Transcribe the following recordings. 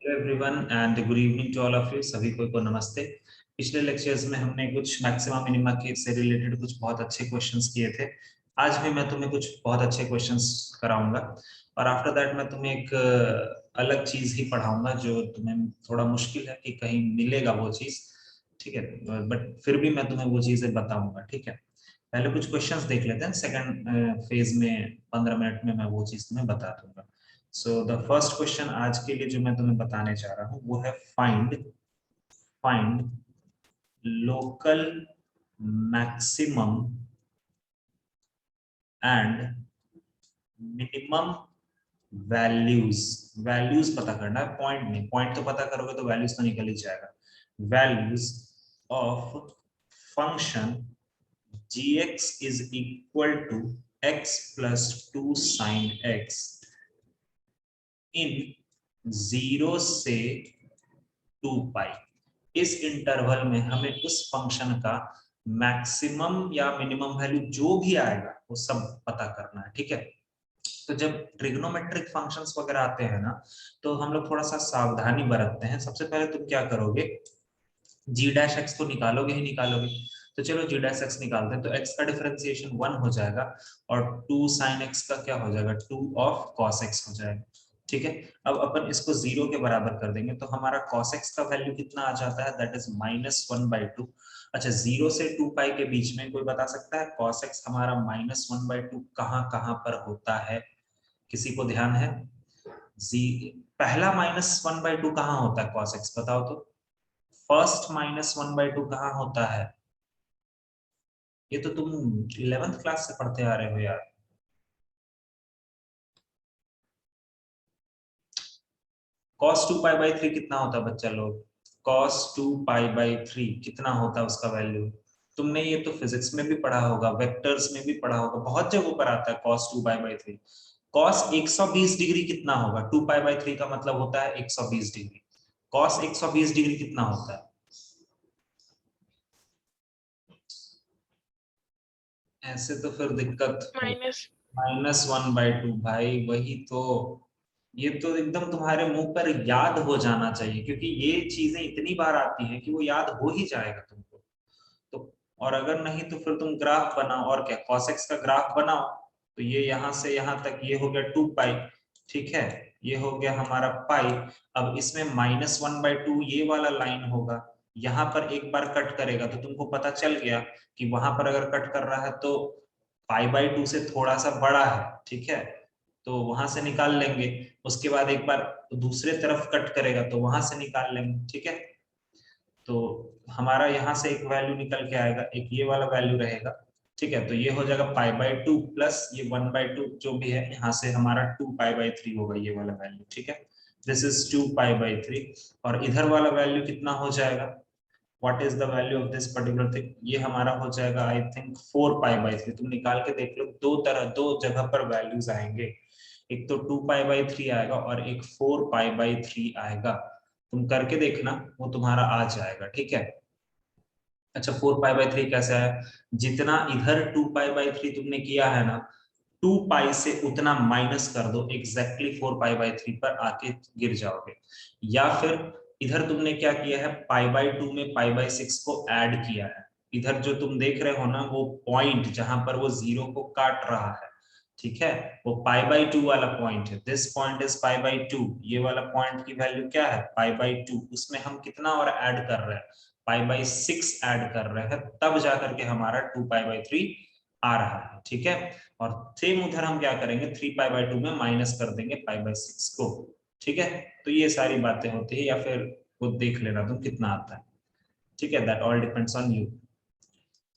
Hello everyone and good evening to all of you. सभी को नमस्ते। पिछले लेक्चर्स में हमने कुछ मैक्सिमा मिनिमा के से रिलेटेड कुछ बहुत अच्छे क्वेश्चंस किए थे। आज भी मैं तुम्हें कुछ बहुत अच्छे क्वेश्चंस कराऊंगा और आफ्टर दैट मैं तुम्हें एक अलग चीज ही पढ़ाऊंगा जो तुम्हें थोड़ा मुश्किल है कि कहीं मिलेगा वो चीज। ठीक है, बट फिर भी मैं तुम्हें वो चीजें बताऊंगा। ठीक है, पहले कुछ क्वेश्चंस देख लेते हैं, सेकंड फेज में 15 मिनट में मैं वो चीज तुम्हें बता दूंगा। सो द फर्स्ट क्वेश्चन आज के लिए जो मैं तुम्हें बताने जा रहा हूँ वो है find find local maximum and minimum values. Values पता करना है, पॉइंट नहीं। पॉइंट तो पता करोगे तो वैल्यूज तो निकल ही जाएगा। Values of function gx is equal to x plus 2 sin x इन 0 से 2 पाई। इस इंटरवल में हमें उस फंक्शन का मैक्सिमम या मिनिमम वैल्यू जो भी आएगा वो सब पता करना है। ठीक है, तो जब ट्रिग्नोमेट्रिक फंक्शंस वगैरह आते हैं ना तो हम लोग थोड़ा सा सावधानी बरतते हैं। सबसे पहले तुम क्या करोगे, जी डैश एक्स को निकालोगे ही निकालोगे। तो चलो जी डैश एक्स निकालते हैं, तो एक्स का डिफरेंशिएशन 1 हो जाएगा और 2 साइन एक्स का क्या हो जाएगा, 2 ऑफ कॉस एक्स हो जाएगा। ठीक है, अब अपन इसको 0 के बराबर कर देंगे तो हमारा कॉस एक्स का वैल्यू कितना आ जाता है, दैट इज -1/2। अच्छा, 0 से 2 पाई के बीच में कोई बता सकता है कॉस एक्स हमारा -1/2 कहाँ कहाँ पर होता है? किसी को ध्यान है? जी, पहला -1/2 कहाँ होता है कॉस एक्स, बताओ तो। फर्स्ट -1/2 कहाँ होता है? ये तो तुम 11th क्लास से पढ़ते आ रहे हो यार। cos 2 पाई/3 कितना होता है बच्चा लोग? cos 2 पाई/3 कितना होता है उसका वैल्यू? तुमने ये तो फिजिक्स में भी पढ़ा होगा, वेक्टर्स में भी पढ़ा होगा, बहुत जगहों पर आता है cos 2 पाई/3। cos 120 डिग्री कितना होगा? 2 पाई/3 का मतलब होता है 120 डिग्री। cos 120 डिग्री कितना होता है? ऐसे तो फिर दिक्कत हो। माइनस -1/2 भाई, वही तो। ये तो एकदम तुम्हारे मुंह पर याद हो जाना चाहिए क्योंकि ये चीजें इतनी बार आती हैं कि वो याद हो ही जाएगा तुमको। तो और अगर नहीं तो फिर तुम ग्राफ बनाओ, और क्या, cos x का ग्राफ बनाओ। तो ये यहाँ से यहाँ तक ये हो गया 2 पाई। ठीक है, ये हो गया हमारा पाई। अब इसमें -1/2 ये वाला लाइन होगा, यहाँ पर एक बार कट करेगा तो तुमको पता चल गया कि वहां पर अगर कट कर रहा है तो पाई/2 से थोड़ा सा बड़ा है। ठीक है, तो वहां से निकाल लेंगे। उसके बाद एक बार दूसरे तरफ कट करेगा तो वहां से निकाल लेंगे। ठीक है, तो हमारा यहाँ से एक वैल्यू निकल के आएगा, एक ये वाला वैल्यू रहेगा। ठीक है, तो ये हो जाएगा पाई/2 प्लस ये 1/2 जो भी है, यहाँ से हमारा 2 पाई/3 होगा ये वाला वैल्यू। ठीक है, दिस इज 2 पाई/3। और इधर वाला वैल्यू कितना हो जाएगा, what is the value of this particular thing? ये हमारा हो जाएगा आई थिंक 4 पाई/3। तुम निकाल के देख लो, दो जगह पर वैल्यूज आएंगे। एक तो 2 पाई/3 आएगा और एक 4 पाई/3 आएगा। तुम करके देखना, वो तुम्हारा आ जाएगा। ठीक है, अच्छा 4 पाई/3 कैसा है? जितना इधर 2 पाई/3 तुमने किया है ना, 2 पाई से उतना माइनस कर दो, एग्जैक्टली 4 पाई/3 पर आके गिर जाओगे। या फिर इधर तुमने क्या किया है, पाई/2 में पाई/6 को ऐड किया है। इधर जो तुम देख रहे हो ना, वो पॉइंट जहां पर वो 0 को काट रहा है, ठीक है, वो पाई/2 वाला पॉइंट है। दिस पॉइंट इज पाई/2। ये वाला पॉइंट की वैल्यू क्या है, पाई/2। उसमें हम कितना और ऐड कर रहे हैं, पाई/6 ऐड कर रहे हैं, तब जाकर के हमारा 2 पाई/3 आ रहा है। ठीक है, और सेम उधर हम क्या करेंगे, 3 पाई/2 में माइनस कर देंगे पाई/6 को। ठीक है, तो ये सारी बातें होती है, या फिर वो देख लेना तुम कितना आता है। ठीक है, that all depends on you.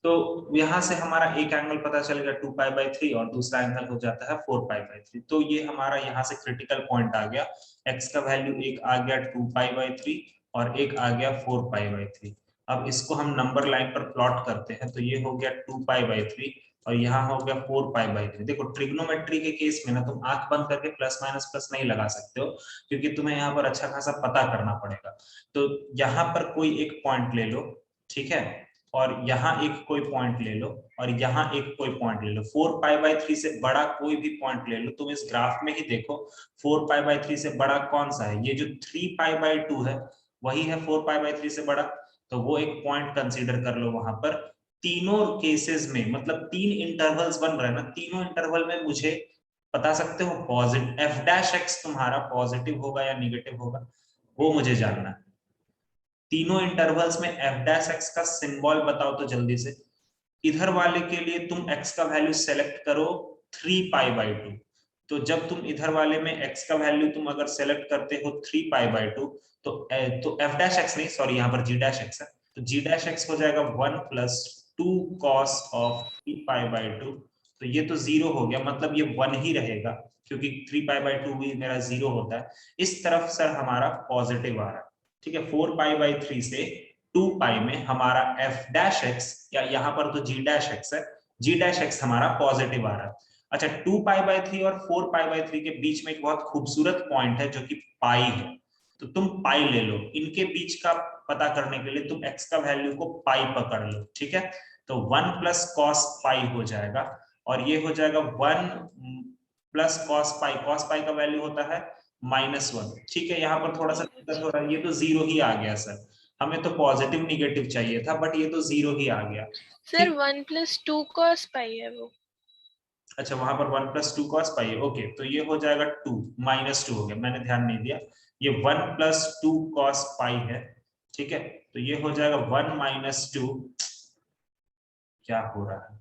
तो यहां से हमारा एक एंगल पता चल गया 2 पाई/3 और दूसरा एंगल हो जाता है 4 पाई/3। तो ये हमारा यहाँ से क्रिटिकल पॉइंट आ गया। एक्स का वैल्यू एक आ गया 2 पाई/3 और एक आ गया 4 पाई/3। अब इसको हम नंबर लाइन पर प्लॉट करते हैं, तो ये हो गया 2 पाई/3 और यहाँ हो गया 4 पाई/3। देखो ट्रिग्नोमेट्री के केस में ना तुम आंख बंद करके प्लस माइनस प्लस नहीं लगा सकते हो, क्योंकि तुम्हें यहाँ पर अच्छा खासा पता करना पड़ेगा। तो यहाँ पर कोई एक पॉइंट ले लो। ठीक है, और यहाँ एक कोई पॉइंट ले लो और यहाँ एक कोई पॉइंट ले लो। 4π/3 से बड़ा कोई भी पॉइंट ले लो, तुम इस ग्राफ में ही देखो 4π/3 से बड़ा कौन सा है। ये जो 3π/2 है वही है 4π/3 से बड़ा, तो वो एक पॉइंट कंसीडर कर लो वहां पर। तीनों केसेस में मतलब 3 इंटरवल्स बन रहे हैं ना, तीनों इंटरवल में मुझे बता सकते हो पॉजिटिव f' तुम्हारा पॉजिटिव होगा या निगेटिव होगा, वो मुझे जानना है। तीनों इंटरवल्स में f' का सिंबल बताओ तो जल्दी से। इधर वाले के लिए तुम x का वैल्यू सेलेक्ट करो 3π/2, तो जब तुम इधर वाले में x का वैल्यू तुम अगर सेलेक्ट करते हो 3π/2 तो f' नहीं, सॉरी यहाँ पर g' है, तो g' हो जाएगा 1 + 2 cos ऑफ 3π/2। तो ये तो 0 हो गया, मतलब ये 1 ही रहेगा क्योंकि 3π/2 भी मेरा 0 होता है। इस तरफ सर हमारा पॉजिटिव आ रहा है, ठीक है। 4π/3 से 2π में हमारा f' या यहाँ पर तो g' है, g' हमारा पॉजिटिव आ रहा है। अच्छा, 2π/3 और 4π/3 के बीच में एक बहुत खूबसूरत पॉइंट है जो कि पाई है, तो तुम पाई ले लो। इनके बीच का पता करने के लिए तुम x का वैल्यू को पाई पकड़ लो, ठीक है। तो 1 + cos पाई हो जाएगा और ये हो जाएगा 1 + cos पाई का वैल्यू होता है -1, ठीक है। यहाँ पर थोड़ा सा दिक्कत हो रहा है, ये तो 0 ही आ गया सर, हमें तो पॉजिटिव निगेटिव चाहिए था बट ये तो 0 ही आ गया सर। 1 + 2 cos पाई है वो। अच्छा, वहां पर 1 + 2 cos पाई है, ओके। तो ये हो जाएगा 2 -2 हो गया, मैंने ध्यान नहीं दिया। ये 1 + 2 cos पाई है, ठीक है। तो ये हो जाएगा 1 - 2, क्या हो रहा है,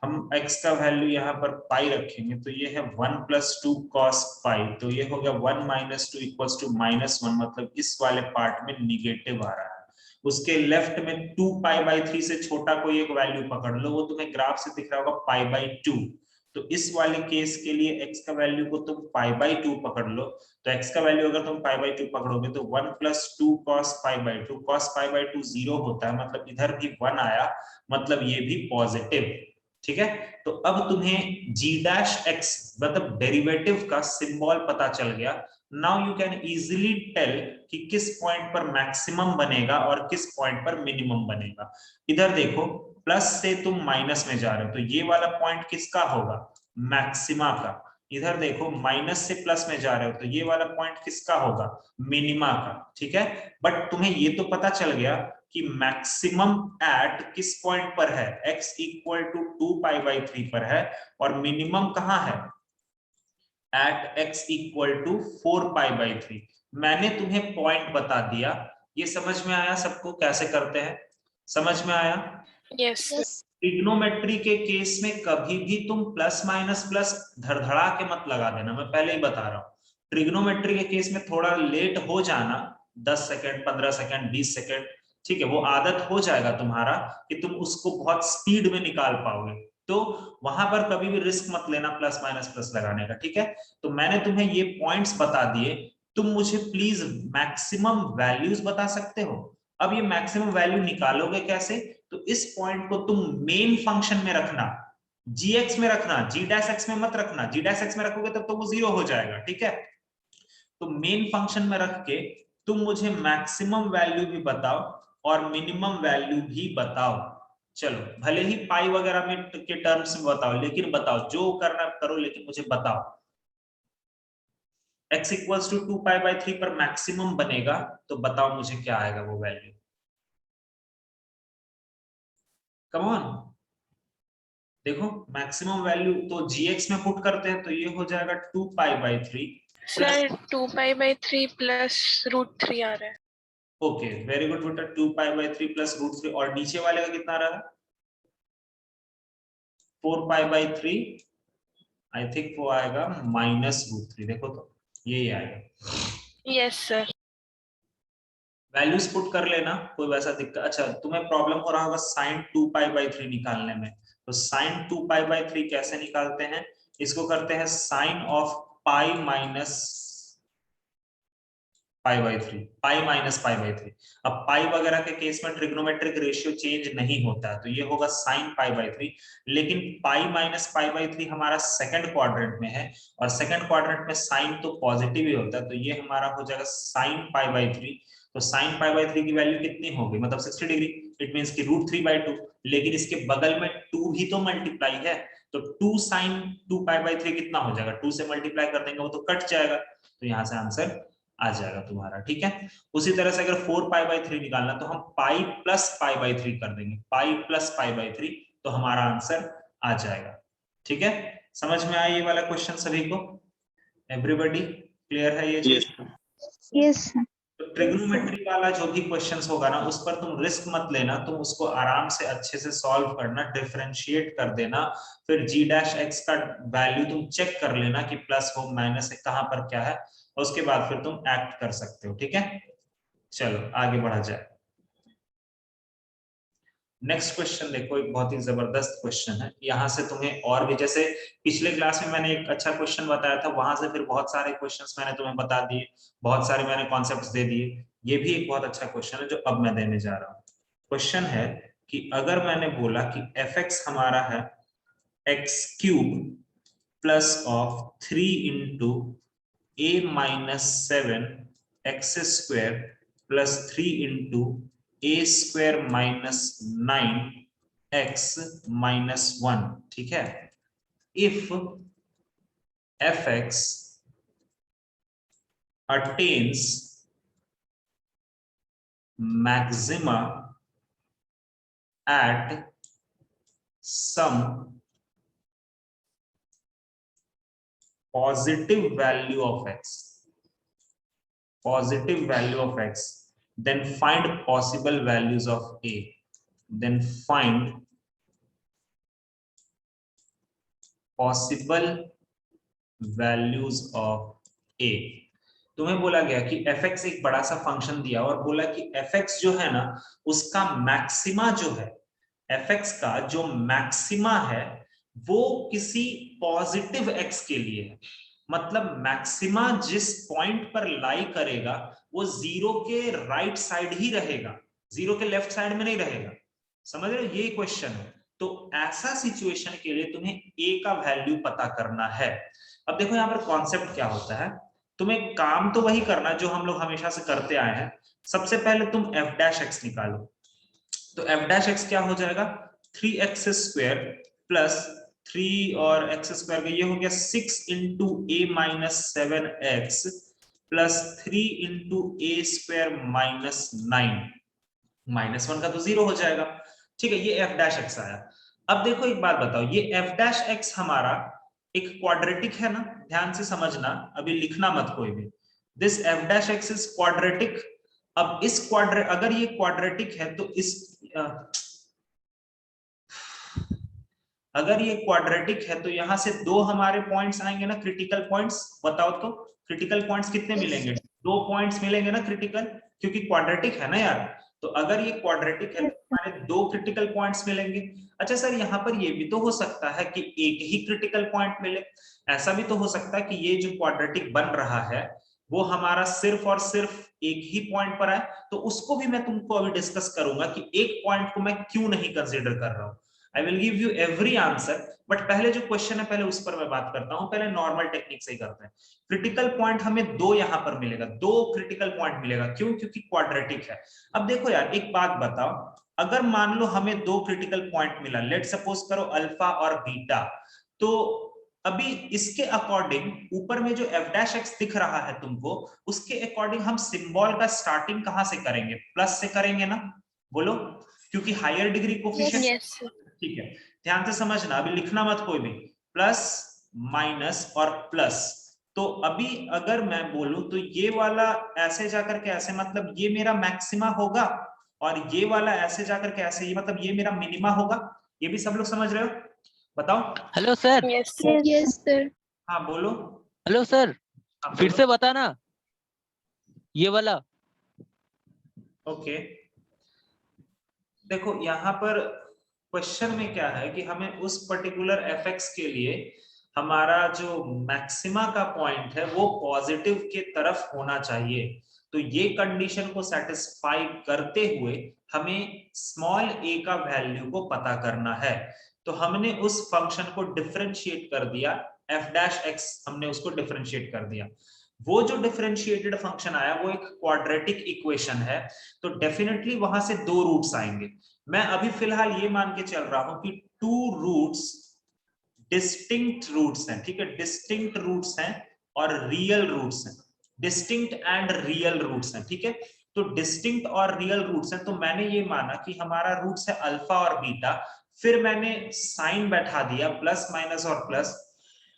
हम x का वैल्यू यहाँ पर पाई रखेंगे तो ये है 1 + 2 cos पाई, तो ये हो गया 1 - 2 = -1, मतलब इस वाले पार्ट में निगेटिव आ रहा है। उसके लेफ्ट में 2π/3 से छोटा कोई एक वैल्यू पकड़ लो, वो तुम्हें ग्राफ से दिख रहा होगा π/2। तो इस वाले केस के लिए x का वैल्यू को तुम π/2 पकड़ लो, तो x का वैल्यू अगर तुम π/2 पकड़ोगे तो 1 + 2 cos π/2, cos π/2 0 होता है, मतलब इधर भी 1 आया, मतलब ये भी पॉजिटिव, ठीक है। तो अब तुम्हें g' मतलब डेरिवेटिव का सिंबल पता चल गया। Now you can easily tell कि किस पॉइंट पर मैक्सिमम बनेगा और किस पॉइंट पर मिनिमम बनेगा। इधर देखो, प्लस से तुम माइनस में जा रहे हो, तो ये वाला पॉइंट किसका होगा, मैक्सिमा का। इधर देखो, माइनस से प्लस में जा रहे हो, तो ये वाला पॉइंट किसका होगा, मिनिमा का, ठीक है। बट तुम्हें ये तो पता चल गया कि मैक्सिमम एट किस पॉइंट पर है, x = 2π/3 पर है, और मिनिमम कहां है, एट x = 4π/3। मैंने तुम्हें पॉइंट बता दिया, ये समझ में आया सबको कैसे करते हैं, समझ में आया। यस। ट्रिग्नोमेट्री के केस में कभी भी तुम प्लस माइनस प्लस धड़धड़ा के मत लगा देना, मैं पहले ही बता रहा हूं। ट्रिग्नोमेट्री के केस में थोड़ा लेट हो जाना, 10 सेकंड 15 सेकंड 20 सेकंड, ठीक है, वो आदत हो जाएगा तुम्हारा कि तुम उसको बहुत स्पीड में निकाल पाओगे, तो वहां पर कभी भी रिस्क मत लेना प्लस माइनस प्लस लगाने का, ठीक है। तो मैंने तुम्हें ये पॉइंट्स बता दिए, तुम मुझे प्लीज मैक्सिमम वैल्यूज बता सकते हो। अब ये मैक्सिमम वैल्यू निकालोगे कैसे, तो इस पॉइंट को तुम मेन फंक्शन में रखना, gx में रखना, g' में मत रखना, g' में रखोगे तब तो वो 0 हो जाएगा, ठीक है। तो मेन फंक्शन में रख के तुम मुझे मैक्सिमम वैल्यू भी बताओ और मिनिमम वैल्यू भी बताओ। चलो, भले ही पाई वगैरह में के टर्म्स में बताओ, लेकिन बताओ, जो करना करो लेकिन मुझे बताओ। x = 2π/3 पर मैक्सिमम बनेगा, तो बताओ मुझे क्या आएगा वो वैल्यू, कम ऑन। देखो, मैक्सिमम वैल्यू तो gx में पुट करते हैं, तो ये हो जाएगा 2π/3 सर 2π/3 + √3 आ रहा है। ओके, वेरी गुड बेटा, 2π/3 + √3, और नीचे वाले का कितना रहा, 4π/3, आई थिंक वो आएगा -√3, देखो तो यही आएगा। Yes sir. वैल्यूज पुट कर लेना, कोई वैसा दिक्कत। अच्छा, तुम्हें प्रॉब्लम हो रहा होगा sin 2π/3 निकालने में, तो sin 2π/3 कैसे निकालते हैं, इसको करते हैं sin of pi minus π/3, pi minus π/3। अब पाई वगैरह के केस में ट्रिग्नोमेट्रिक रेशियो चेंज नहीं होता है, तो ये होगा sin π/3। लेकिन पाई माइनस π/3 हमारा सेकंड क्वाड्रेंट में है, और सेकंड क्वाड्रेंट में साइन तो पॉजिटिव ही होता है, तो ये हमारा हो जाएगा sin π/3। तो sin π/3 की वैल्यू कितनी होगी, मतलब 60 डिग्री। इट मींस कि √3/2। लेकिन इसके बगल में 2 भी तो मल्टीप्लाई है, तो 2 sin 2π/3 कितना हो जाएगा, 2 से मल्टीप्लाई कर देंगे वो तो कट जाएगा, तो यहां से आंसर आ जाएगा तुम्हारा। ठीक है, उसी तरह से अगर 4π/3 निकालना तो हम पाई प्लस π/3 कर देंगे, पाई प्लस π/3, तो हमारा आंसर आ जाएगा। ठीक है, समझ में आया ये वाला क्वेश्चन सभी को? एवरीबॉडी क्लियर है ये चीज? यस। तो ट्रिग्नोमेट्री वाला जो भी क्वेश्चंस होगा ना, उस पर तुम रिस्क मत लेना, तुम उसको आराम से अच्छे से सॉल्व करना, डिफरेंशिएट कर देना, फिर g' का वैल्यू तुम चेक कर लेना कि प्लस हो माइनस है, कहां पर क्या है, और उसके बाद फिर तुम एक्ट कर सकते हो। ठीक है, चलो आगे बढ़ा जाए। नेक्स्ट क्वेश्चन देखो, एक बहुत ही जबरदस्त क्वेश्चन है। यहां से तुम्हें और भी, जैसे पिछले क्लास में मैंने एक अच्छा क्वेश्चन बताया था, वहां से फिर बहुत सारे क्वेश्चंस मैंने तुम्हें बता दिए, बहुत सारे मैंने कॉन्सेप्ट्स दे दिए। ये भी एक बहुत अच्छा क्वेश्चन है जो अब मैं देने जा रहा हूँ। क्वेश्चन है कि अगर मैंने बोला कि f(x) हमारा है x³ plus of 3 into a-7 x² plus 3 into a² minus 9 x minus 1। ठीक है, if f(x) attains maxima at some positive value of x, then find possible values of a, then find possible values of a। तुम्हें बोला गया कि f(x) एक बड़ा सा function दिया और बोला कि f(x) जो है ना, उसका मैक्सिमा जो है, f(x) का जो मैक्सिमा है वो किसी पॉजिटिव x के लिए है। मतलब मैक्सिमा जिस पॉइंट पर लाई करेगा वो जीरो के राइट साइड ही रहेगा, जीरो के लेफ्ट साइड में नहीं रहेगा। समझ रहे हो, ये क्वेश्चन है। तो ऐसा सिचुएशन के लिए तुम्हें a का वैल्यू पता करना है। अब देखो यहाँ पर कॉन्सेप्ट क्या होता है, तुम्हें काम तो वही करना जो हम लोग हमेशा से करते आए हैं। सबसे पहले तुम f' निकालो, तो f' क्या हो जाएगा, 3x² प्लस 3 और x² का ये हो गया 6 into a-7x plus 3 into a² minus 9, -1 का तो 0 हो जाएगा। ठीक है, ये f' आया। अब देखो एक बात बताओ, ये f' हमारा एक क्वाड्रेटिक है ना, ध्यान से समझना, अभी लिखना मत कोई भी। This f' is quadratic. अब इस अगर ये क्वाड्रेटिक है तो इस अगर ये क्वाड्रेटिक है तो यहां से दो हमारे पॉइंट्स आएंगे ना, क्रिटिकल पॉइंट्स। बताओ तो क्रिटिकल पॉइंट्स कितने मिलेंगे, 2 पॉइंट्स मिलेंगे ना क्रिटिकल, क्योंकि क्वाड्रेटिक है ना यार। तो अगर ये क्वाड्रेटिक है तो हमारे 2 क्रिटिकल पॉइंट्स मिलेंगे। अच्छा सर, यहाँ पर ये भी तो हो सकता है कि एक ही क्रिटिकल पॉइंट मिले, ऐसा भी तो हो सकता है कि ये जो क्वाड्रेटिक बन रहा है वो हमारा सिर्फ और सिर्फ एक ही पॉइंट पर है। तो उसको भी मैं तुमको अभी डिस्कस करूंगा कि एक पॉइंट को मैं क्यों नहीं कंसीडर कर रहा हूं। I will give you every answer, but पहले जो क्वेश्चन है पहले उस पर मैं बात करता हूं। पहले नॉर्मल टेक्निक से ही करते हैं। क्रिटिकल पॉइंट हमें 2 यहां पर मिलेगा, 2 क्रिटिकल पॉइंट मिलेगा, क्यों, क्योंकि क्वाड्रेटिक है। अब देखो यार एक बात बताओ, अगर मान लो हमें 2 क्रिटिकल पॉइंट मिला, लेट सपोज करो अल्फा और बीटा, तो अभी इसके अकॉर्डिंग ऊपर में जो f' दिख रहा है तुमको, उसके अकॉर्डिंग हम सिंबल का स्टार्टिंग कहां से करेंगे, प्लस से करेंगे ना, बोलो, क्योंकि हायर डिग्री कोफिशिएंट। Yes. ठीक है, ध्यान से समझना, अभी लिखना मत कोई भी, प्लस माइनस और प्लस। तो अभी अगर मैं बोलूं तो ये वाला ऐसे जाकर के ऐसे, मतलब ये मेरा मैक्सिमा होगा, और ये वाला ऐसे जाकर के ऐसे, ये मतलब ये मेरा मिनिमा होगा। ये भी सब लोग समझ रहे हो, बताओ। Hello sir. Yes. Yes sir. हाँ बोलो। हेलो सर, हाँ, फिर बोलो। से बताना ये वाला। ओके, देखो यहाँ पर क्वेश्चन में क्या है कि हमें उस पर्टिकुलर f(x) के लिए हमारा जो मैक्सिमा का पॉइंट है वो पॉजिटिव के तरफ होना चाहिए। तो ये कंडीशन को सेटिस्फाई करते हुए हमें स्मॉल a का वैल्यू को पता करना है। तो हमने उस फंक्शन को डिफरेंशिएट कर दिया, f डैश x हमने उसको डिफरेंशिएट कर दिया। वो जो डिफरेंशिएटेड फंक्शन आया वो एक क्वाड्रेटिक इक्वेशन है, तो डेफिनेटली वहां से दो रूट्स आएंगे। मैं अभी फिलहाल ये मान के चल रहा हूं कि टू रूट्स डिस्टिंक्ट रूट्स हैं, ठीक है, डिस्टिंक्ट रूट्स हैं और रियल रूट्स हैं, डिस्टिंक्ट एंड रियल रूट्स हैं, ठीक है। तो डिस्टिंक्ट और रियल रूट्स हैं, तो मैंने ये माना कि हमारा रूट्स है अल्फा और बीटा, फिर मैंने साइन बैठा दिया प्लस माइनस और प्लस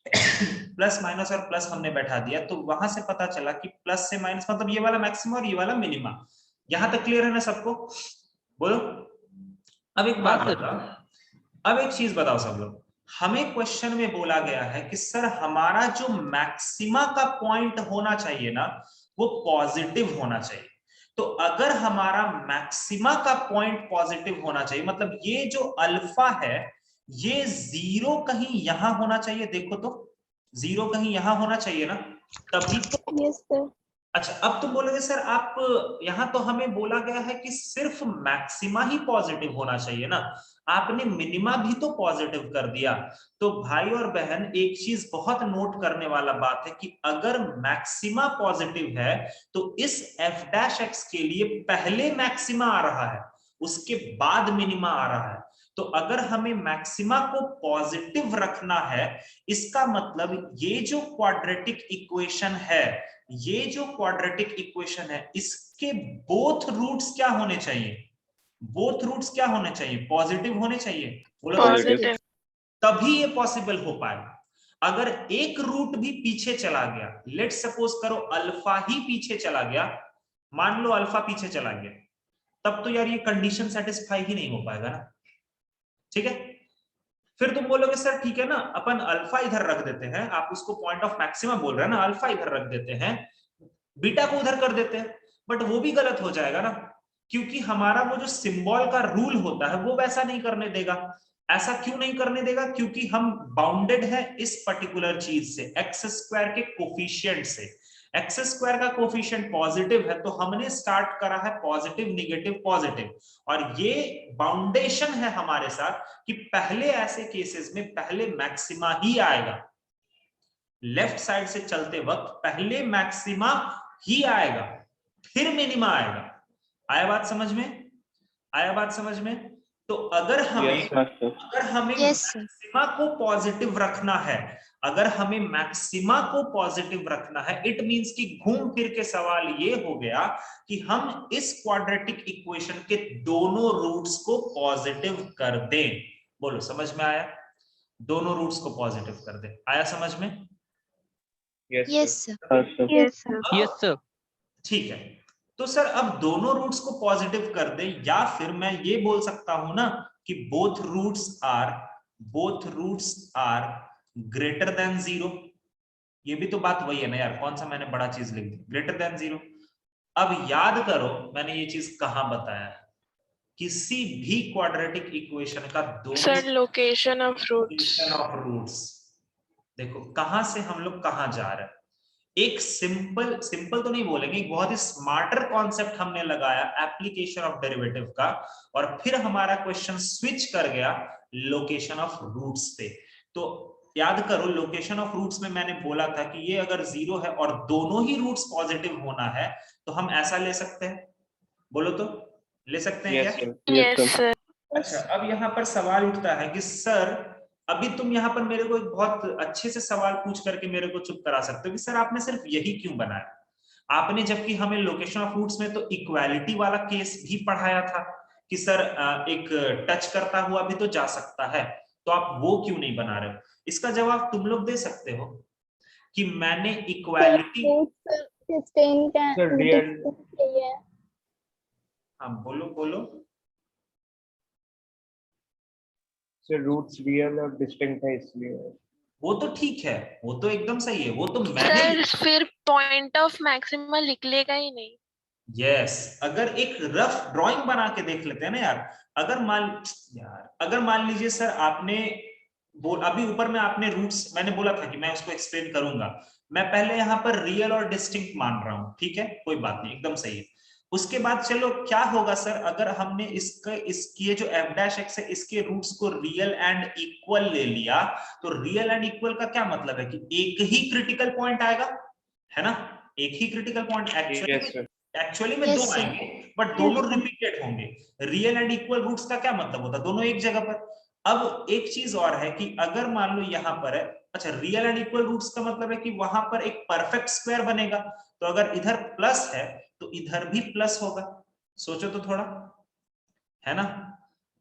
प्लस माइनस और प्लस हमने बैठा दिया, तो वहां से पता चला कि प्लस से माइनस मतलब ये वाला मैक्सिमा और ये वाला मिनिमा। यहां तक क्लियर है ना सबको? बोलो। अब एक बात बताओ, अब एक चीज बताओ सब लोग, हमें क्वेश्चन में बोला गया है कि सर हमारा जो मैक्सिमा का पॉइंट होना चाहिए ना वो पॉजिटिव होना चाहिए। तो अगर हमारा मैक्सिमा का पॉइंट पॉजिटिव होना चाहिए, मतलब ये जो अल्फा है ये जीरो कहीं यहां होना चाहिए, देखो तो जीरो कहीं यहां होना चाहिए ना, तभी तो। Yes sir. अच्छा, अब तुम बोलोगे सर आप यहां तो हमें बोला गया है कि सिर्फ मैक्सिमा ही पॉजिटिव होना चाहिए ना, आपने मिनिमा भी तो पॉजिटिव कर दिया। तो भाई और बहन एक चीज बहुत नोट करने वाला बात है कि अगर मैक्सिमा पॉजिटिव है तो इस f डैश x के लिए पहले मैक्सिमा आ रहा है उसके बाद मिनिमा आ रहा है। तो अगर हमें मैक्सिमा को पॉजिटिव रखना है, इसका मतलब ये जो क्वाड्रेटिक इक्वेशन है, ये जो क्वाड्रेटिक इक्वेशन है इसके बोथ रूट्स क्या होने चाहिए? बोथ रूट्स क्या होने चाहिए? पॉजिटिव होने चाहिए। बोलो पॉजिटिव। तभी ये पॉसिबल हो पाएगा। अगर एक रूट भी पीछे चला गया, लेट सपोज करो अल्फा ही पीछे चला गया, मान लो अल्फा पीछे चला गया, तब तो यार ये कंडीशन सेटिस्फाई ही नहीं हो पाएगा ना, ठीक है। फिर तुम बोलोगे सर ठीक है ना, अपन अल्फा इधर रख देते हैं, आप उसको पॉइंट ऑफ मैक्सिमम बोल रहे हैं ना, अल्फा इधर रख देते हैं, बीटा को उधर कर देते हैं, बट वो भी गलत हो जाएगा ना, क्योंकि हमारा वो जो सिंबल का रूल होता है वो वैसा नहीं करने देगा। ऐसा क्यों नहीं करने देगा? क्योंकि हम बाउंडेड है इस पर्टिकुलर चीज से, एक्स स्क्वायर के कोफिशिएंट से। एक्स स्क्वायर का कोफिशिएंट पॉजिटिव है तो हमने स्टार्ट करा है पॉजिटिव निगेटिव पॉजिटिव, और ये बाउंडेशन है हमारे साथ कि पहले ऐसे केसेस में पहले मैक्सिमा ही आएगा, लेफ्ट साइड से चलते वक्त पहले मैक्सिमा ही आएगा फिर मिनिमा आएगा। आया बात समझ में? आया बात समझ में? तो अगर हमें मैक्सिमा को पॉजिटिव रखना है, अगर हमें मैक्सिमा को पॉजिटिव रखना है, इट मींस कि घूम फिर के सवाल ये हो गया कि हम इस क्वाड्रेटिक इक्वेशन के दोनों रूट्स को पॉजिटिव कर दें। बोलो समझ में आया? दोनों रूट्स को पॉजिटिव कर दें। आया समझ में? Yes sir. Yes sir. ठीक है, तो सर अब दोनों रूट्स को पॉजिटिव कर दे, या फिर मैं ये बोल सकता हूं ना कि both roots are greater than zero. ये भी तो बात वही है ना यार, कौन सा मैंने बड़ा चीज लिख दी, ग्रेटर देन जीरो। अब याद करो मैंने ये चीज कहां बताया है, किसी भी क्वाड्रेटिक इक्वेशन का सर लोकेशन ऑफ रूट्स। देखो कहां से हम लोग कहां जा रहे हैं, एक सिंपल तो नहीं बोलेंगे, एक बहुत ही स्मार्टर कॉन्सेप्ट हमने लगाया एप्लीकेशन ऑफ डेरिवेटिव का, और फिर हमारा क्वेश्चन स्विच कर गया लोकेशन ऑफ रूट्स पे। तो याद करो लोकेशन ऑफ रूट्स में मैंने बोला था कि ये अगर जीरो है और दोनों ही रूट्स पॉजिटिव होना है तो हम ऐसा ले सकते हैं। बोलो तो ले सकते हैं क्या? Yes sir. अच्छा, अब यहाँ पर सवाल उठता है कि सर अभी तुम यहाँ पर मेरे को एक बहुत अच्छे से सवाल पूछ करके मेरे को चुप करा सकते हो कि सर आपने सिर्फ यही क्यों बनाया, आपने जबकि हमें लोकेशन ऑफ रूट्स में तो इक्वालिटी वाला केस भी पढ़ाया था कि सर एक टच करता हुआ भी तो जा सकता है, तो आप वो क्यों नहीं बना रहे हो? इसका जवाब तुम लोग दे सकते हो कि मैंने इक्वालिटी। हाँ बोलो बोलो। सर रूट्स रियल और डिस्टिंक्ट है इसलिए। वो तो ठीक है, वो तो एकदम सही है, वो तो सर फिर पॉइंट ऑफ मैक्सिमा लिख लेगा ही नहीं। यस, अगर एक रफ ड्राइंग बना के देख लेते हैं ना यार, अगर मान लीजिए सर आपने अभी ऊपर में आपने रूट्स, मैंने बोला था कि मैं उसको एक्सप्लेन करूंगा, मैं पहले यहाँ पर रियल और डिस्टिंक्ट मान रहा हूं, ठीक है, कोई बात नहीं, एकदम सही है। उसके बाद चलो क्या होगा सर, अगर हमने इसके जो f डैश x है इसके रूट्स को रियल एंड इक्वल ले लिया, तो रियल एंड इक्वल का क्या मतलब है कि एक ही क्रिटिकल पॉइंट आएगा, है ना, एक ही क्रिटिकल पॉइंट। एक्चुअली में दो आएंगे बट दोनों रिपीटेड होंगे। रियल एंड इक्वल रूट्स का क्या मतलब होता है, दोनों एक जगह पर। अब एक चीज और है कि अगर मान लो यहां पर है, अच्छा रियल एंड इक्वल रूट्स का मतलब है कि वहां पर एक परफेक्ट स्क्वायर बनेगा, तो अगर इधर प्लस है तो इधर भी प्लस होगा, सोचो तो थोड़ा, है ना।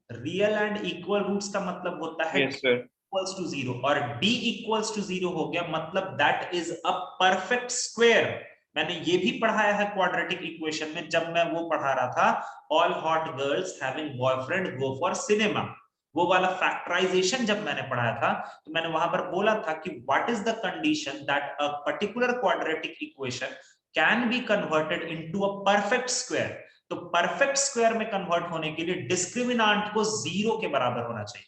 रियल एंड इक्वल रूट्स का मतलब होता है इक्वल्स टू 0, और d इक्वल्स टू 0 हो गया मतलब that is a perfect square. मैंने ये भी पढ़ाया है क्वाड्रेटिक इक्वेशन में, जब मैं वो पढ़ा रहा था, all hot girls having boyfriend go for cinema, वो वाला फैक्टराइजेशन जब मैंने पढ़ाया था, तो मैंने वहां पर बोला था कि what is the condition that a particular quadratic equation can be converted into a perfect square. तो परफेक्ट स्क्वायर में कन्वर्ट होने के लिए डिस्क्रिमिनांट को 0 के बराबर होना चाहिए।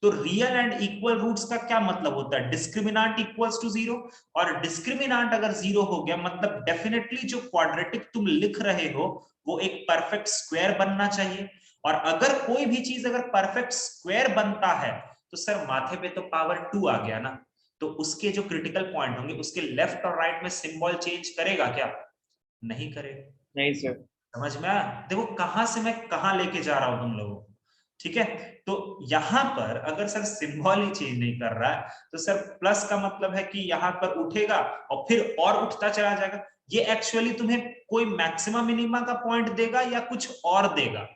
तो रियल एंड इक्वल रूट्स का क्या मतलब होता है, डिस्क्रिमिनांट इक्वल्स टू 0, और डिस्क्रिमिनांट अगर 0 हो गया मतलब डेफिनेटली जो क्वाड्रेटिक तुम लिख रहे हो वो एक परफेक्ट स्क्वायर बनना चाहिए। और अगर कोई भी चीज अगर परफेक्ट स्क्वायर बनता है तो सर माथे पे तो पावर 2 आ गया ना, तो उसके जो क्रिटिकल पॉइंट होंगे उसके लेफ्ट और राइट में सिंबल चेंज करेगा क्या, नहीं करेगा। नहीं सर। समझ में आया, देखो कहां से मैं कहां लेके जा रहा हूं तुम लोगों को, ठीक है। तो यहां पर अगर सर सिंबल ही चेंज नहीं कर रहा है तो सर प्लस का मतलब है कि यहां पर उठेगा और फिर और उठता चला जाएगा। ये एक्चुअली तुम्हें कोई मैक्सिमा मिनिमा का पॉइंट देगा या कुछ और देगा,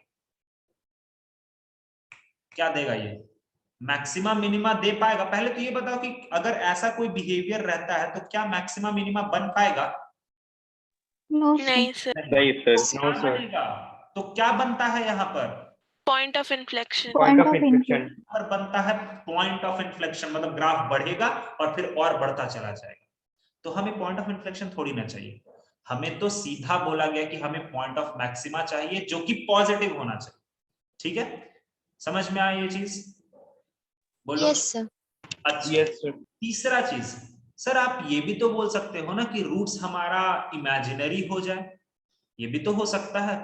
क्या देगा ये, मैक्सिमा मिनिमा दे पाएगा। पहले तो ये बताओ कि अगर ऐसा कोई बिहेवियर रहता है तो क्या मैक्सिमा मिनिमा बन पाएगा, नहीं सर। नहीं सर। No sir. बनेगा। तो क्या बनता है यहाँ पर, point of inflection. Point of inflection पर बनता है पॉइंट ऑफ इन्फ्लेक्शन, मतलब ग्राफ बढ़ेगा और फिर और बढ़ता चला जाएगा। तो हमें पॉइंट ऑफ इन्फ्लेक्शन थोड़ी ना चाहिए, हमें तो सीधा बोला गया कि हमें पॉइंट ऑफ मैक्सिमा चाहिए जो कि पॉजिटिव होना चाहिए, ठीक है। समझ में आया ये चीज, बोलो। Yes sir. अच्छा यस सर। तीसरा चीज, सर आप ये भी तो बोल सकते हो ना कि रूट्स हमारा इमेजिनरी हो जाए, ये भी तो हो सकता है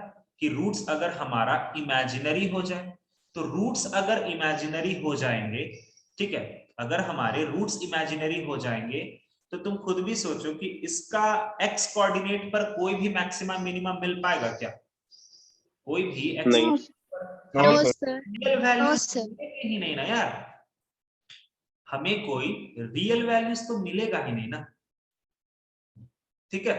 कि रूट्स अगर हमारा इमेजिनरी हो जाए, तो रूट्स अगर इमेजिनरी हो जाएंगे, ठीक है, अगर हमारे रूट्स इमेजिनरी हो जाएंगे तो तुम खुद भी सोचो कि इसका एक्स कोऑर्डिनेट पर कोई भी मैक्सिमम मिनिमम मिल पाएगा क्या, कोई भी एक्स नहीं। No sir. Real no values sir. ही नहीं ना यार, हमें कोई रियल वैल्यूज तो मिलेगा ही नहीं ना, ठीक है,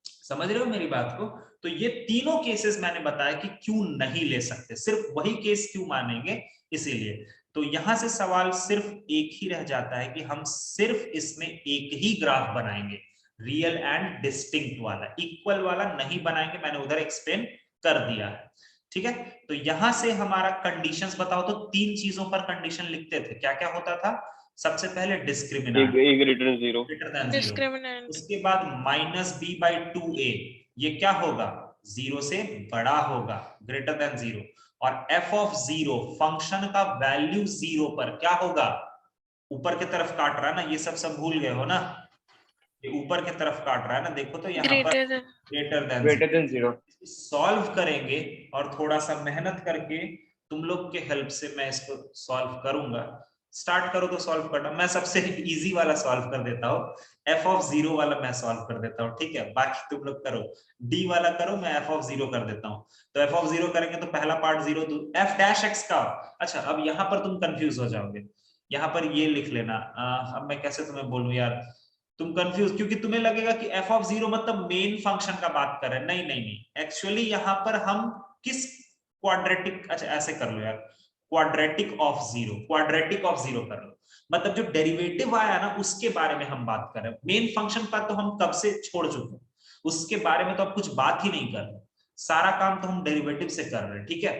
समझ रहे हो मेरी बात को। तो ये तीनों केसेस मैंने बताया कि क्यों नहीं ले सकते, सिर्फ वही केस क्यों मानेंगे, इसीलिए। तो यहां से सवाल सिर्फ एक ही रह जाता है कि हम सिर्फ इसमें एक ही ग्राफ बनाएंगे, रियल एंड डिस्टिंक्ट वाला, इक्वल वाला नहीं बनाएंगे, मैंने उधर एक्सप्लेन कर दिया है, ठीक है। तो यहां से हमारा कंडीशंस बताओ, तो 3 चीजों पर कंडीशन लिखते थे, क्या क्या होता था, सबसे पहले डिस्क्रिमिनेंट ग्रेटर देन 0, डिस्क्रिमिनेंट। उसके बाद -b/2a, ये क्या होगा, 0 से बड़ा होगा, ग्रेटर देन 0, और f ऑफ 0 फंक्शन का वैल्यू 0 पर क्या होगा, ऊपर की तरफ काट रहा है ना, ये सब भूल गए हो ना, ये ऊपर की तरफ काट रहा है ना, देखो तो यहाँ पर ग्रेटर देन 0 सॉल्व करेंगे, और थोड़ा सा मेहनत करके तुम लोग के हेल्प से मैं इसको सॉल्व करूंगा। स्टार्ट करो तो सॉल्व करना, मैं सबसे इजी वाला सॉल्व कर देता हूँ, f ऑफ 0 वाला मैं सॉल्व कर देता हूँ, ठीक है, बाकी तुम लोग करो, d वाला करो, मैं f ऑफ 0 कर देता हूँ। तो f ऑफ 0 करेंगे तो पहला पार्ट 0, तो f डैश x का, अच्छा अब यहाँ पर तुम कंफ्यूज हो जाओगे, यहाँ पर ये लिख लेना, अब मैं कैसे तुम्हें बोलूं यार, तुम कंफ्यूज, क्योंकि तुम्हें लगेगा कि f ऑफ 0 मतलब मेन फंक्शन का बात कर रहे हैं, नहीं नहीं नहीं, एक्चुअली यहाँ पर हम किस क्वाड्रेटिक, अच्छा ऐसे कर लो यार, क्वाड्रेटिक ऑफ 0, क्वाड्रेटिक ऑफ 0 कर लो, मतलब जो डेरिवेटिव आया ना उसके बारे में हम बात कर रहे हैं, मेन फंक्शन पर तो हम कब से छोड़ चुके, उसके बारे में तो अब कुछ बात ही नहीं कर रहे, सारा काम तो हम डेरिवेटिव से कर रहे हैं, ठीक है।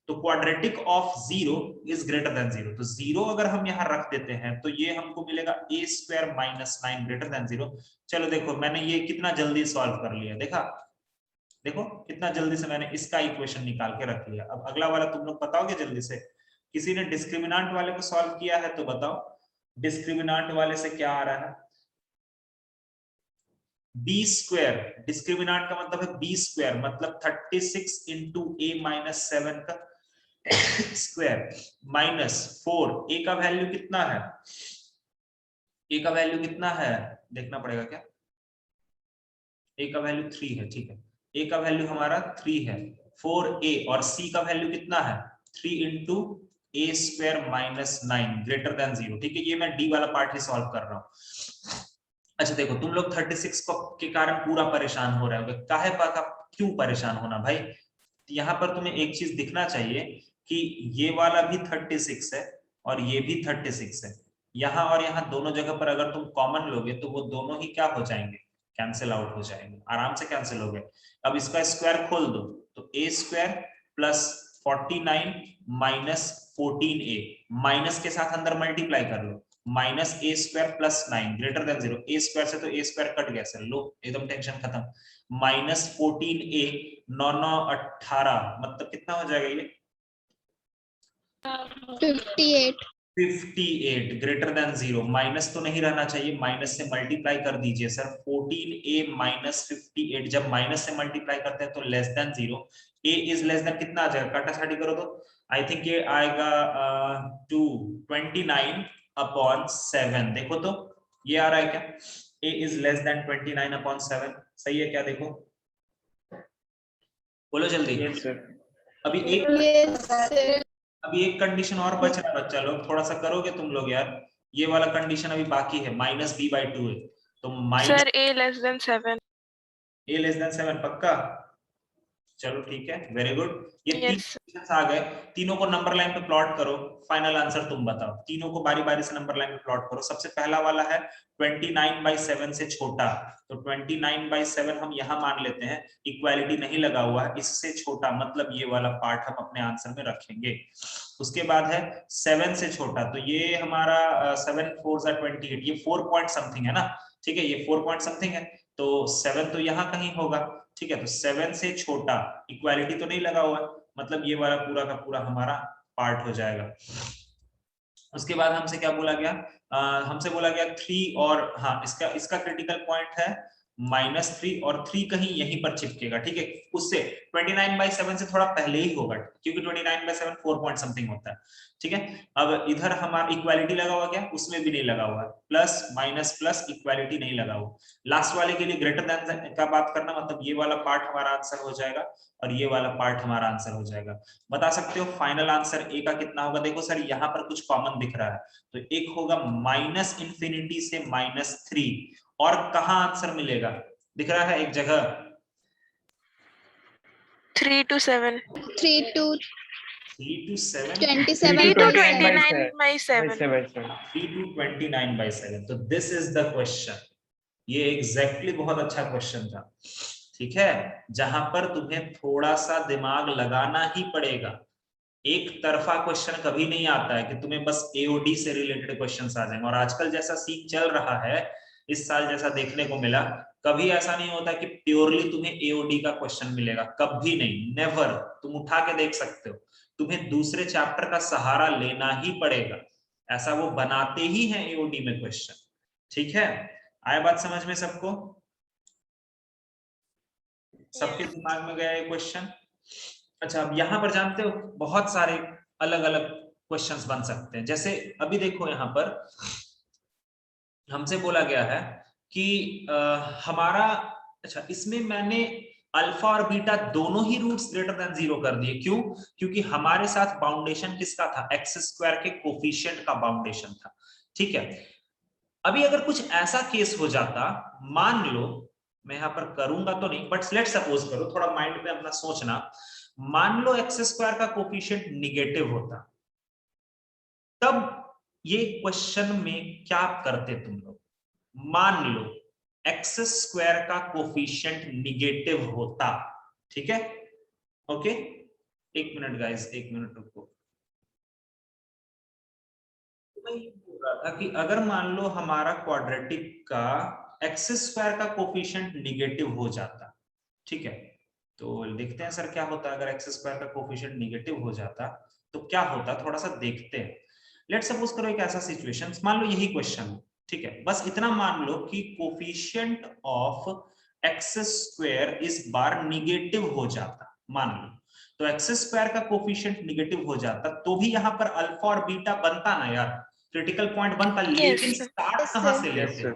तो quadratic of 0 is greater than 0, तो 0 अगर हम यहाँ रख देते हैं तो ये हमको मिलेगा a² - 9 ग्रेटर देन 0। चलो देखो मैंने ये कितना जल्दी सॉल्व कर लिया, देखा, देखो कितना जल्दी से मैंने इसका इक्वेशन निकाल के रख लिया। अब अगला वाला तुम लोग बताओगे जल्दी से, किसी ने डिस्क्रिमिनांट वाले को सॉल्व किया है तो बताओ, डिस्क्रिमिनांट वाले से क्या आ रहा है? बी स्क्वायर, डिस्क्रिमिनांट का मतलब है बी स्क्वायर, मतलब 36 इंटू a माइनस 7 का स्क्वायर माइनस 4, a का वैल्यू कितना है? a का वैल्यू कितना है देखना पड़ेगा क्या? a का वैल्यू 3 है, ठीक है, a का वैल्यू हमारा 3 है, 4a, और c का वैल्यू कितना है? 3 into a square minus 9 greater than 0, ठीक है। ये मैं d वाला पार्ट ही सॉल्व कर रहा हूँ। अच्छा देखो, तुम लोग 36 को के कारण पूरा परेशान हो रहे होगे, काहे पाका क्यों परेशान होना भाई? यहाँ पर तुम्हें एक चीज दिखना चाहिए कि ये वाला भी 36 है और ये भी 36 है, यहाँ और यहाँ दोनों जगह पर अगर तुम कॉमन लोगे तो वो दोनों ही क्या हो जाएंगे? कैंसिल आउट हो जाएंगे, आराम से कैंसिल हो गए। अब इसका स्क्वायर खोल दो तो a square plus 49 minus 14a, minus के साथ अंदर मल्टीप्लाई कर लो, minus a square plus 9 greater than 0, a square से तो a स्क्वायर कट गया सर, लो एकदम टेंशन खत्म, माइनस 14a, 9 9 18, मतलब कितना हो जाएगा ये? 58 58 ग्रेटर देन 0, माइनस तो नहीं रहना चाहिए, माइनस से मल्टीप्लाई कर दीजिए सर, 14a माइनस 58, जब माइनस से मल्टीप्लाई करते हैं तो less than 0, a is less than कितना आ जाएगा? काटाछाटी करो तो आई थिंक ये आएगा 29 अपॉन 7, देखो तो ये आ रहा है क्या? a is less than 29 upon 7, सही है क्या? देखो बोलो जल्दी। Yes, sir. अभी एक yes sir अभी एक कंडीशन और बच रहा है बच्चा लोग, थोड़ा सा करोगे तुम लोग यार, ये वाला कंडीशन अभी बाकी है, माइनस b/2 है, तो minus sir a less than 7। a less than 7 पक्का? चलो ठीक है, वेरी गुड। ये तीन यस कंडीशंस आ गए, तीनों को नंबर लाइन पे प्लॉट करो, फाइनल आंसर तुम बताओ, तीनों को बारी बारी से नंबर लाइन पे प्लॉट करो। सबसे पहला वाला है 29/7 से छोटा, तो 29/7 हम यहाँ मान लेते हैं, इक्वालिटी नहीं लगा हुआ है, इससे छोटा मतलब ये वाला पार्ट हम अपने आंसर में रखेंगे। उसके बाद है 7 से छोटा, तो ये हमारा 7 4 28, ये 4 पॉइंट समथिंग है ना, ठीक है, ये 4 पॉइंट समथिंग है, तो 7 तो यहाँ कहीं होगा, ठीक है, तो 7 से छोटा, इक्वालिटी तो नहीं लगा हुआ, मतलब ये वाला पूरा का पूरा हमारा पार्ट हो जाएगा। उसके बाद हमसे क्या बोला गया? हमसे बोला गया 3 और हाँ, इसका क्रिटिकल पॉइंट है -3 और 3 कहीं यहीं पर चिपकेगा, ठीक है, उससे 29/7 से थोड़ा पहले ही होगा, क्योंकि 29/7 4 पॉइंट समथिंग होता है, ठीक है। अब इधर हमारा इक्वालिटी लगा हुआ क्या? उसमें भी नहीं लगा हुआ, प्लस माइनस प्लस इक्वालिटी नहीं लगा हुआ। लास्ट वाले के लिए ग्रेटर देन का बात करना, मतलब ये वाला पार्ट हमारा आंसर हो जाएगा और ये वाला पार्ट हमारा आंसर हो जाएगा। बता सकते हो फाइनल आंसर ए का कितना होगा? देखो सर यहाँ पर कुछ कॉमन दिख रहा है, तो एक होगा -∞ से -3, और कहाँ आंसर मिलेगा? दिख रहा है एक जगह 3 to 7 3 to 3 to 7 3 to 29/7 3 to 29/7, तो दिस इज द क्वेश्चन। ये एग्जैक्टली बहुत अच्छा क्वेश्चन था, ठीक है, जहां पर तुम्हें थोड़ा सा दिमाग लगाना ही पड़ेगा। एक तरफा क्वेश्चन कभी नहीं आता है कि तुम्हें बस एओडी से रिलेटेड क्वेश्चंस आ जाएंगे, और आजकल जैसा सीन चल रहा है, इस साल जैसा देखने को मिला, कभी ऐसा नहीं होता कि प्योरली तुम्हें एओडी का क्वेश्चन मिलेगा, कभी नहीं, नेवर। तुम उठा के देख सकते हो, तुम्हें दूसरे चैप्टर का सहारा लेना ही पड़ेगा, ऐसा वो बनाते ही हैं एओडी में क्वेश्चन, ठीक है। आया बात समझ में सबको? सबके दिमाग में गया ये क्वेश्चन? अच्छा, अब यहाँ पर जानते हो बहुत सारे अलग अलग क्वेश्चंस बन सकते हैं, जैसे अभी देखो यहाँ पर हमसे बोला गया है कि हमारा, अच्छा इसमें मैंने अल्फा और बीटा दोनों ही रूट्स ग्रेटर देन 0 कर दिए, क्यों? क्योंकि हमारे साथ बाउंडेशन किसका था? एक्स स्क्वायर के कोफिशिएंट का बाउंडेशन था, ठीक है। अभी अगर कुछ ऐसा केस हो जाता, मान लो, मैं यहां पर करूंगा तो नहीं, बट लेट सपोज करो, थोड़ा माइंड में अपना सोचना, मान लो एक्स स्क्वायर का कोफिशिएंट निगेटिव होता, तब ये क्वेश्चन में क्या करते तुम लोग? मान लो एक्स स्क्वायर का कोफिशिएंट निगेटिव होता, ठीक है, ओके, एक मिनट गाइस, एक मिनट रुको। बोल रहा था कि अगर मान लो हमारा क्वाड्रेटिक का एक्स स्क्वायर का कोफिशिएंट निगेटिव हो जाता, ठीक है, तो देखते हैं सर क्या होता है अगर एक्स स्क्वायर का कोफिशिएंट निगेटिव हो जाता। तो क्या होता, थोड़ा सा देखते हैं। लेट सपोज करो एक ऐसा सिचुएशन, मान लो यही क्वेश्चन, ठीक है, बस इतना मान लो कि कोफिशिएंट ऑफ एक्स स्क्वायर इस बार निगेटिव हो जाता, मान लो, तो एक्स स्क्वायर का कोफिशिएंट निगेटिव हो जाता, तो भी यहाँ पर अल्फा और बीटा बनता ना यार, क्रिटिकल पॉइंट बनता, लेकिन स्टार्ट Yes, कहां sir. से Yes, लेते? sir.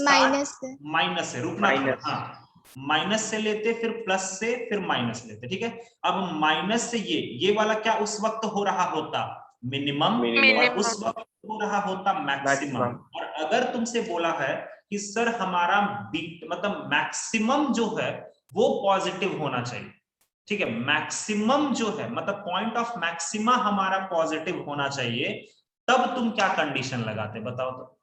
माइनस से। माइनस से, रुकना थोड़ा, Minus. हाँ, माइनस से लेते, फिर प्लस से, फिर माइनस लेते, ठीक है। अब माइनस से ये वाला क्या उस वक्त हो रहा होता? मिनिमम, और उस वक्त हो रहा होता मैक्सिमम। और अगर तुमसे बोला है कि सर हमारा बीट मतलब मैक्सिमम जो है वो पॉजिटिव होना चाहिए, ठीक है, मैक्सिमम जो है मतलब पॉइंट ऑफ मैक्सिमा हमारा पॉजिटिव होना चाहिए, तब तुम क्या कंडीशन लगाते बताओ तो?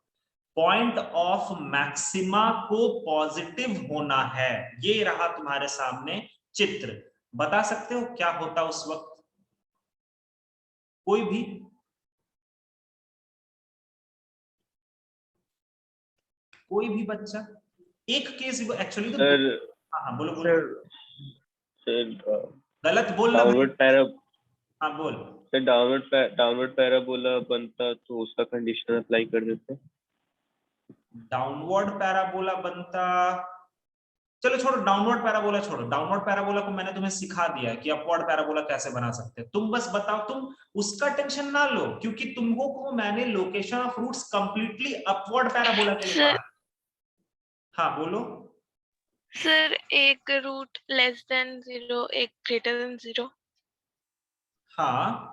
पॉइंट ऑफ मैक्सिमा को पॉजिटिव होना है, ये रहा तुम्हारे सामने चित्र, बता सकते हो क्या होता उस वक्त? कोई भी? कोई भी बच्चा? एक केस एक्चुअली तो, हाँ बोलो बोलो। सर गलत बोलना डाउनवर्ड पैरा, हाँ बोल। सर डाउनवर्ड पैराबोला बनता तो उसका कंडीशन अप्लाई कर देते। डाउनवर्ड पैराबोला बनता, चलो छोड़ो, डाउनवर्ड पैराबोला छोड़ो, डाउनवर्ड पैराबोला को मैंने तुम्हें सिखा दिया है कि अपवर्ड पैराबोला कैसे बना सकते हैं, तुम बस बताओ, तुम उसका टेंशन ना लो, क्योंकि तुमको को मैंने location of roots completely upward parabola के लिए पढ़ा। हाँ बोलो। सर एक रूट लेस देन 0, एक ग्रेटर देन 0। हाँ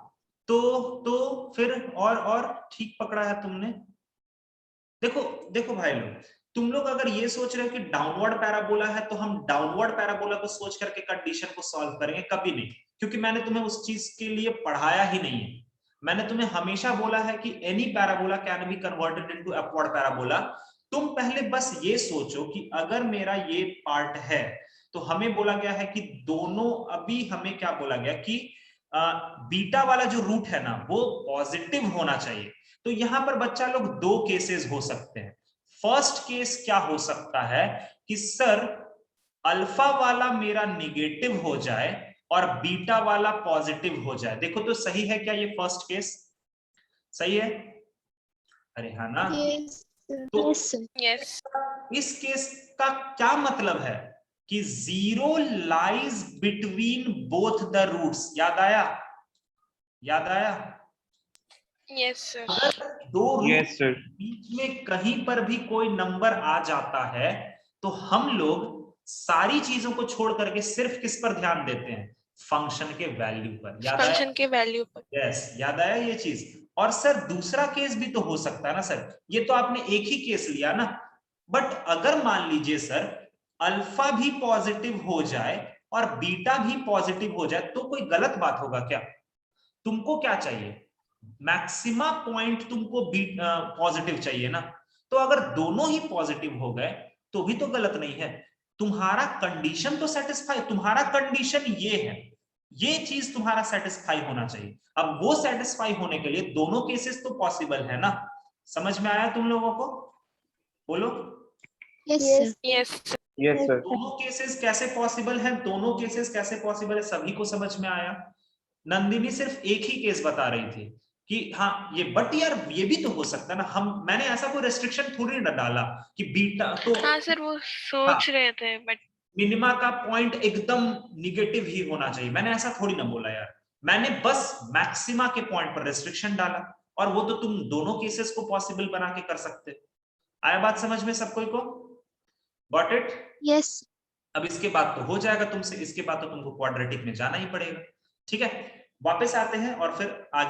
तो फिर और ठीक पकड़ा है तुमने। देखो देखो भाई लोग, तुम लोग अगर ये सोच रहे हो कि डाउनवर्ड पैराबोला है तो हम डाउनवर्ड पैराबोला को सोच करके कंडीशन को सॉल्व करेंगे, कभी नहीं, क्योंकि मैंने तुम्हें उस चीज के लिए पढ़ाया ही नहीं है। मैंने तुम्हें हमेशा बोला है कि any parabola can be converted into upward parabola. तुम पहले बस ये सोचो कि अगर मेरा ये पार्ट है तो हमें बोला गया है कि दोनों, अभी हमें क्या बोला गया कि बीटा वाला जो रूट है ना वो पॉजिटिव होना चाहिए। तो यहां पर बच्चा लोग दो केसेस हो सकते हैं। फर्स्ट केस क्या हो सकता है कि सर अल्फा वाला मेरा निगेटिव हो जाए और बीटा वाला पॉजिटिव हो जाए। देखो तो सही है क्या ये फर्स्ट केस? सही है? अरे हाँ ना? तो यस। इस केस का क्या मतलब है कि zero lies between both the roots. याद आया? याद आया? Yes sir. अगर दो रूट के बीच में कहीं पर भी कोई नंबर आ जाता है तो हम लोग सारी चीजों को छोड़ करके सिर्फ किस पर ध्यान देते हैं? फंक्शन के वैल्यू पर। याद आया? फंक्शन के वैल्यू पर। यस, याद आया ये चीज? और सर दूसरा केस भी तो हो सकता है ना सर, ये तो आपने एक ही केस लिया ना, बट अगर मान लीजिए सर अल्फा भी पॉजिटिव हो जाए और बीटा भी पॉजिटिव हो जाए तो कोई गलत बात होगा क्या? तुमको क्या चाहिए? मैक्सिमा पॉइंट तुमको पॉजिटिव चाहिए ना, तो अगर दोनों ही पॉजिटिव हो गए तो भी तो गलत नहीं है। तुम्हारा कंडीशन तो सेटिस्फाई, तुम्हारा कंडीशन ये है, ये चीज तुम्हारा सेटिस्फाई होना चाहिए। अब वो सेटिस्फाई होने के लिए दोनों केसेस तो पॉसिबल है ना। समझ में आया तुम लोगों को? बोलो। Yes yes sir. दोनों केसेस कैसे पॉसिबल है? दोनों केसेस कैसे पॉसिबल है सभी को समझ में आया? नंदिनी सिर्फ एक ही केस बता रही थी कि हाँ ये, बट यार ये भी तो हो सकता है ना, हम मैंने ऐसा कोई रेस्ट्रिक्शन थोड़ी ना डाला कि बीटा तो, हाँ सर वो सोच रहे थे बट मिनिमा का पॉइंट एकदम निगेटिव ही होना चाहिए, मैंने ऐसा थोड़ी ना बोला यार। मैंने बस मैक्सिमा के पॉइंट पर रेस्ट्रिक्शन डाला और वो तो तुम दोनों केसेस को पॉसिबल बना के कर सकते। आया बात समझ में सब कोई को? Got it? यस। अब इसके बाद तो हो जाएगा तुमसे, इसके बाद तो तुमको क्वाड्रेटिक में जाना ही पड़ेगा। ठीक है, वापस आते हैं और फिर आगे